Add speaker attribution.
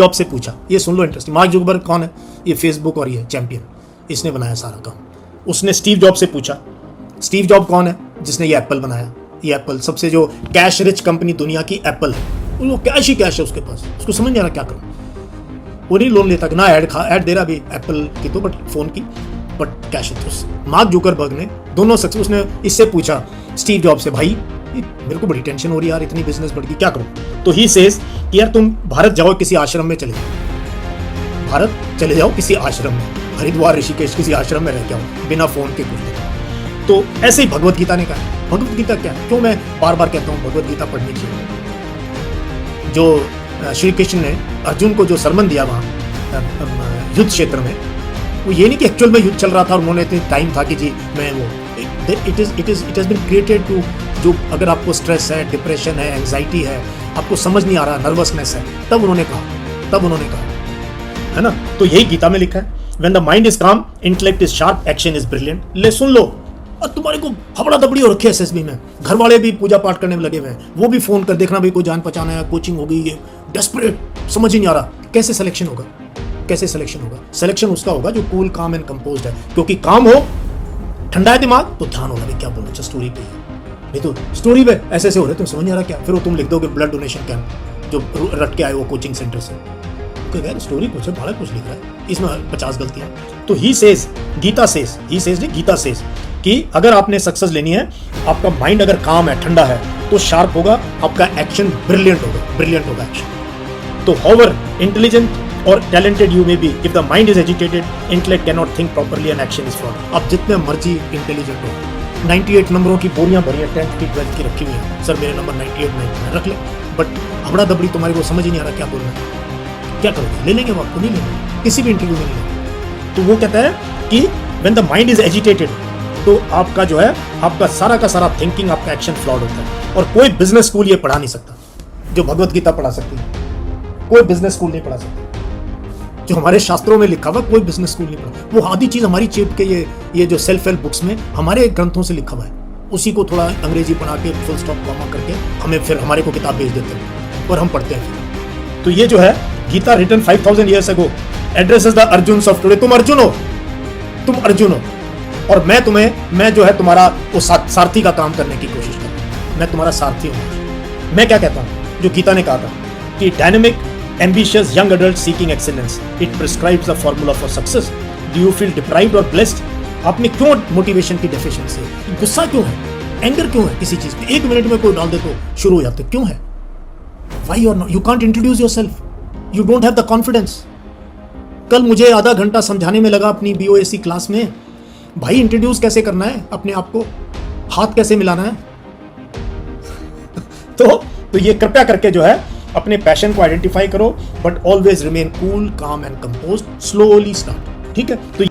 Speaker 1: Job से पूछा, ये सुन लो इंटरेस्टिंग, मार्क जुकरबर्ग कौन है, ये फेसबुक और ये चैंपियन, इसने बनाया सारा काम। उसने स्टीव जॉब से पूछा, स्टीव जॉब कौन है, जिसने ये एप्पल बनाया, ये एप्पल सबसे जो कैश रिच कंपनी दुनिया की एप्पल है, वो कैश ही कैश है उसके पास, उसको समझ नहीं आ रहा क्या करूँ, वो नहीं लोन लेता ना, ऐड दे रहा भी एप्पल की तो बट फोन की, बट कैश है। तो मार्क जुकरबर्ग ने दोनों सक्सेस, उसने इससे पूछा स्टीव जॉब से, भाई मेरे को बड़ी टेंशन हो रही है यार, इतनी बिजनेस बढ़ गई, क्या करूं। तो ही सेज कि यार तुम भारत जाओ, किसी आश्रम में चले जाओ, भारत चले जाओ किसी आश्रम में, हरिद्वार ऋषिकेश किसी आश्रम में रह के आओ बिना फोन के कुछ। तो ऐसे ही भगवत गीता ने कहा। भगवत गीता क्या है, क्यों मैं बार बार कहता हूँ भगवत गीता पढ़नी चाहिए। जो श्री कृष्ण ने अर्जुन को जो सरमन दिया वहाँ युद्ध क्षेत्र में, वो ये नहीं कि एक्चुअल में युद्ध चल रहा था और उन्होंने इतनी टाइम था कि जी मैं वो, it has been created to, जो अगर आपको स्ट्रेस है, डिप्रेशन है, एंजाइटी है, आपको समझ नहीं आ रहा, नर्वसनेस है, तब उन्होंने कहा, है ना। तो यही गीता में लिखा है, व्हेन द माइंड इज काम, intellect is sharp, action is brilliant. ले सुन लो, और तुम्हारे को हबड़ा दबड़ी हो रखी है एसएसबी में, घर वाले भी पूजा पाठ करने में लगे हुए हैं, वो भी फोन कर देखना भाई कोई जान पहचान है, कोचिंग हो गई है, डेस्परेट, समझ ही नहीं आ रहा कैसे सिलेक्शन होगा, कैसे सिलेक्शन होगा। सिलेक्शन उसका होगा जो कूल काम एंड कंपोज्ड है, क्योंकि काम हो, ठंडा है दिमाग, तो ध्यान होगा क्या बोलना चाहिए, स्टोरी पे, नहीं तो स्टोरी पे ऐसे हो रहे, तुम समझ नहीं आ रहा क्या, फिर वो तुम लिख दोगे ब्लड डोनेशन कैंप, जो रट के आए वो कोचिंग सेंटर से, यार स्टोरी कुछ है, बड़ा कुछ लिख रहा है, इसमें 50 गलतियां। तो ही सेज, गीता सेज कि अगर आपने सक्सेस लेनी है, आपका माइंड अगर काम है, ठंडा है, तो शार्प होगा, आपका एक्शन ब्रिलियंट होगा एक्शन। तो हाउएवर इंटेलिजेंट और talented you may be, if the mind is agitated, intellect can not think properly and action is flawed. आप जितने मर्जी इंटेलिजेंट हो, 98 नंबरों की बोरियां भरी है, 10th की 12th की रखी हुई है, सर मेरे नंबर 98 नहीं, रख ले, बट हबड़ा दबड़ी तुम्हारे को समझ ही नहीं आ रहा क्या बोलना है, क्या करोगे, ले लेंगे वो आपको, नहीं लेंगे, किसी भी इंटरव्यू में नहीं लेंगे। तो वो कहता है कि when the mind is agitated, तो आपका जो है, आपका सारा का सारा थिंकिंग, आपका एक्शन फ्लॉड होता है। और कोई बिजनेस स्कूल ये पढ़ा नहीं सकता जो भगवत गीता पढ़ा सकती है, कोई बिजनेस स्कूल नहीं पढ़ा सकता, जो हमारे शास्त्रों में लिखा हुआ, कोई बिजनेस स्कूल नहीं पढ़ा। वो आधी चीज हमारी चेप के ये जो सेल्फ हेल्प बुक्स में हमारे ग्रंथों से लिखा हुआ है, उसी को थोड़ा अंग्रेजी पढ़ा के फुल स्टॉप कॉमा करके हमें फिर हमारे को किताब भेज देते हैं और हम पढ़ते हैं। तो ये जो है Gita written 5000 years ago addresses the Arjuns of today। तुम अर्जुन हो और मैं जो है तुम्हारा वो सारथी का काम करने की कोशिश कर रहा हूं, मैं तुम्हारा सारथी हूं। मैं क्या कहता हूं, जो गीता ने कहा था कि dynamic ambitious young adult seeking excellence, it prescribes the formula for success. Do you feel deprived और ब्लेस्ड? आप में क्यों मोटिवेशन की डेफिशिएंसी है, गुस्सा क्यों है, एंगर क्यों है किसी चीज पे, 1 मिनट में कोई डाल दे तो शुरू हो जाते, क्यों है? Why you are not, you can't introduce yourself, you don't have the confidence. कल मुझे आधा घंटा समझाने में लगा अपनी BOAC क्लास में, भाई इंट्रोड्यूस कैसे करना है अपने आप को, हाथ कैसे मिलाना है। तो ये कृपया करके जो है अपने पैशन को आइडेंटिफाई करो, बट ऑलवेज रिमेन कूल, काम एंड कंपोज्ड, स्लोली स्टार्ट, ठीक है। तो